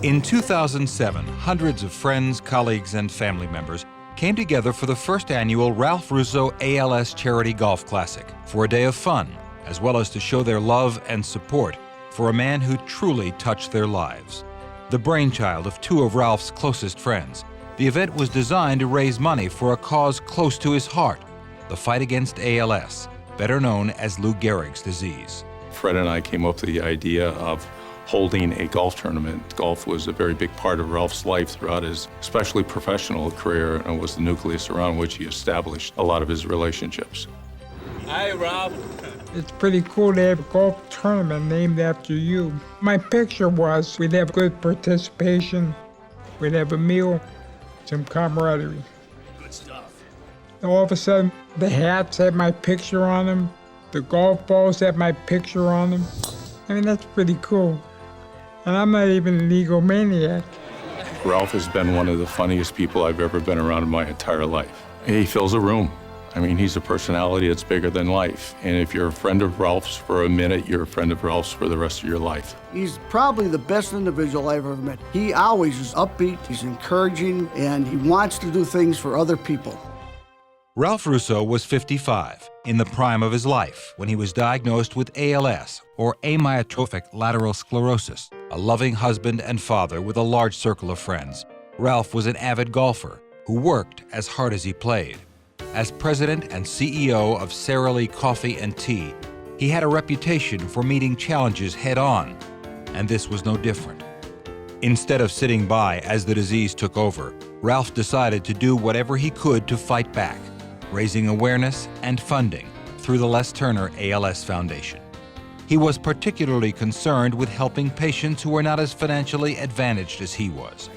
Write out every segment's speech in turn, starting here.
In 2007, hundreds of friends, colleagues, and family members came together for the first annual Ralph Russo ALS Charity Golf Classic for a day of fun, as well as to show their love and support for a man who truly touched their lives. The brainchild of two of Ralph's closest friends, the event was designed to raise money for a cause close to his heart, the fight against ALS, better known as Lou Gehrig's disease. Fred and I came up with the idea of holding a golf tournament. Golf was a very big part of Ralph's life throughout his, especially professional career, and was the nucleus around which he established a lot of his relationships. Hi, Ralph. It's pretty cool to have a golf tournament named after you. My picture was we'd have good participation, we'd have a meal, some camaraderie. Good stuff. All of a sudden, the hats had my picture on them, the golf balls had my picture on them. I mean, that's pretty cool. And I'm not even an egomaniac. Ralph has been one of the funniest people I've ever been around in my entire life. He fills a room. I mean, he's a personality that's bigger than life. And if you're a friend of Ralph's for a minute, you're a friend of Ralph's for the rest of your life. He's probably the best individual I've ever met. He always is upbeat, he's encouraging, and he wants to do things for other people. Ralph Russo was 55, in the prime of his life, when he was diagnosed with ALS, or amyotrophic lateral sclerosis. A loving husband and father with a large circle of friends, Ralph was an avid golfer who worked as hard as he played. As president and CEO of Sara Lee Coffee and Tea, he had a reputation for meeting challenges head-on, and this was no different. Instead of sitting by as the disease took over, Ralph decided to do whatever he could to fight back, raising awareness and funding through the Les Turner ALS Foundation. He was particularly concerned with helping patients who were not as financially advantaged as he was.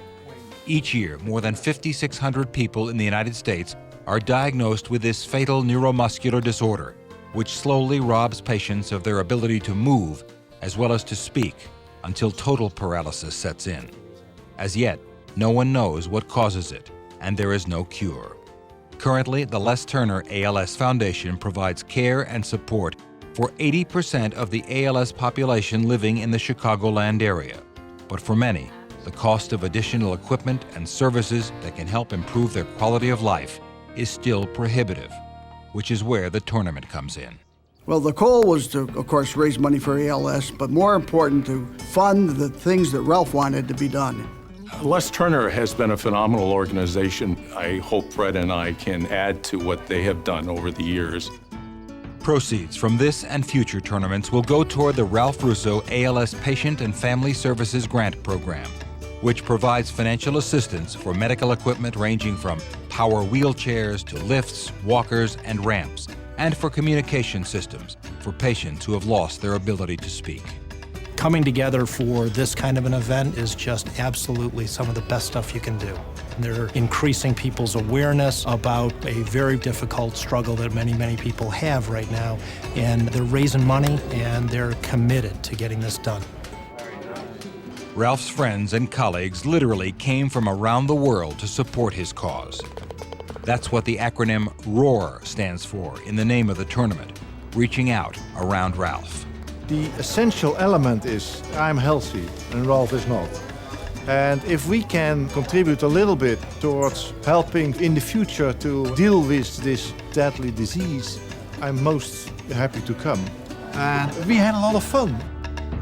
Each year, more than 5,600 people in the United States are diagnosed with this fatal neuromuscular disorder, which slowly robs patients of their ability to move as well as to speak until total paralysis sets in. As yet, no one knows what causes it, and there is no cure. Currently, the Les Turner ALS Foundation provides care and support for 80% of the ALS population living in the Chicagoland area. But for many, the cost of additional equipment and services that can help improve their quality of life is still prohibitive, which is where the tournament comes in. Well, the goal was to, of course, raise money for ALS, but more important, to fund the things that Ralph wanted to be done. Les Turner has been a phenomenal organization. I hope Fred and I can add to what they have done over the years. Proceeds from this and future tournaments will go toward the Ralph Russo ALS Patient and Family Services Grant Program, which provides financial assistance for medical equipment ranging from power wheelchairs to lifts, walkers, and ramps, and for communication systems for patients who have lost their ability to speak. Coming together for this kind of an event is just absolutely some of the best stuff you can do. They're increasing people's awareness about a very difficult struggle that many, many people have right now, and they're raising money and they're committed to getting this done. Ralph's friends and colleagues literally came from around the world to support his cause. That's what the acronym ROAR stands for in the name of the tournament, reaching out around Ralph. The essential element is I'm healthy and Ralph is not. And if we can contribute a little bit towards helping in the future to deal with this deadly disease, I'm most happy to come. And we had a lot of fun.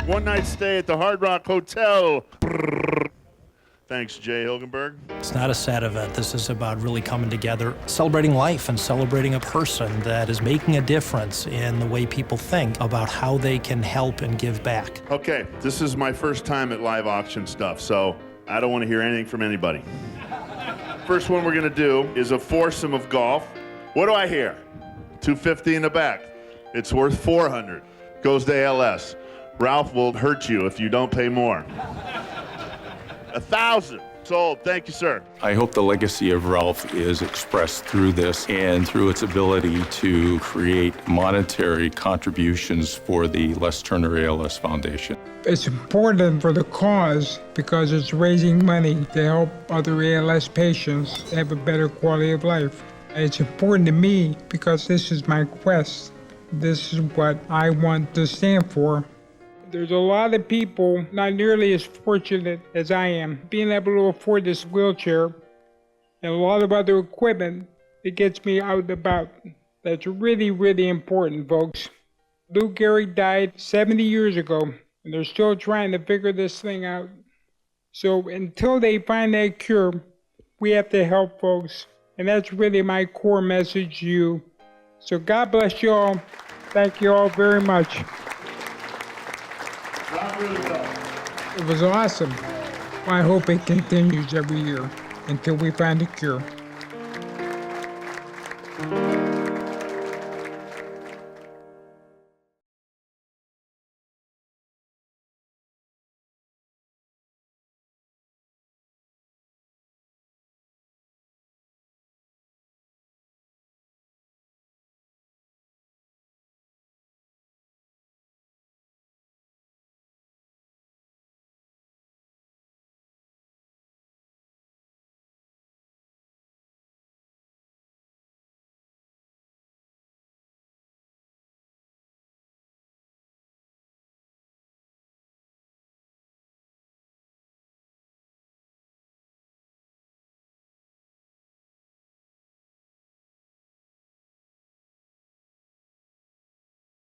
One night stay at the Hard Rock Hotel. Thanks, Jay Hilgenberg. It's not a sad event. This is about really coming together, celebrating life and celebrating a person that is making a difference in the way people think about how they can help and give back. Okay, this is my first time at live auction stuff, so I don't want to hear anything from anybody. First one we're going to do is a foursome of golf. What do I hear? $250 in the back. It's worth $400. Goes to ALS. Ralph will hurt you if you don't pay more. 1,000 sold. Thank you, sir. I hope the legacy of Ralph is expressed through this and through its ability to create monetary contributions for the Les Turner ALS Foundation. It's important for the cause because it's raising money to help other ALS patients have a better quality of life. It's important to me because this is my quest. This is what I want to stand for. There's a lot of people not nearly as fortunate as I am, being able to afford this wheelchair and a lot of other equipment that gets me out and about. That's really, really important, folks. Lou Gehrig died 70 years ago, and they're still trying to figure this thing out. So until they find that cure, we have to help folks. And that's really my core message to you. So God bless you all. Thank you all very much. It was awesome. I hope it continues every year until we find a cure.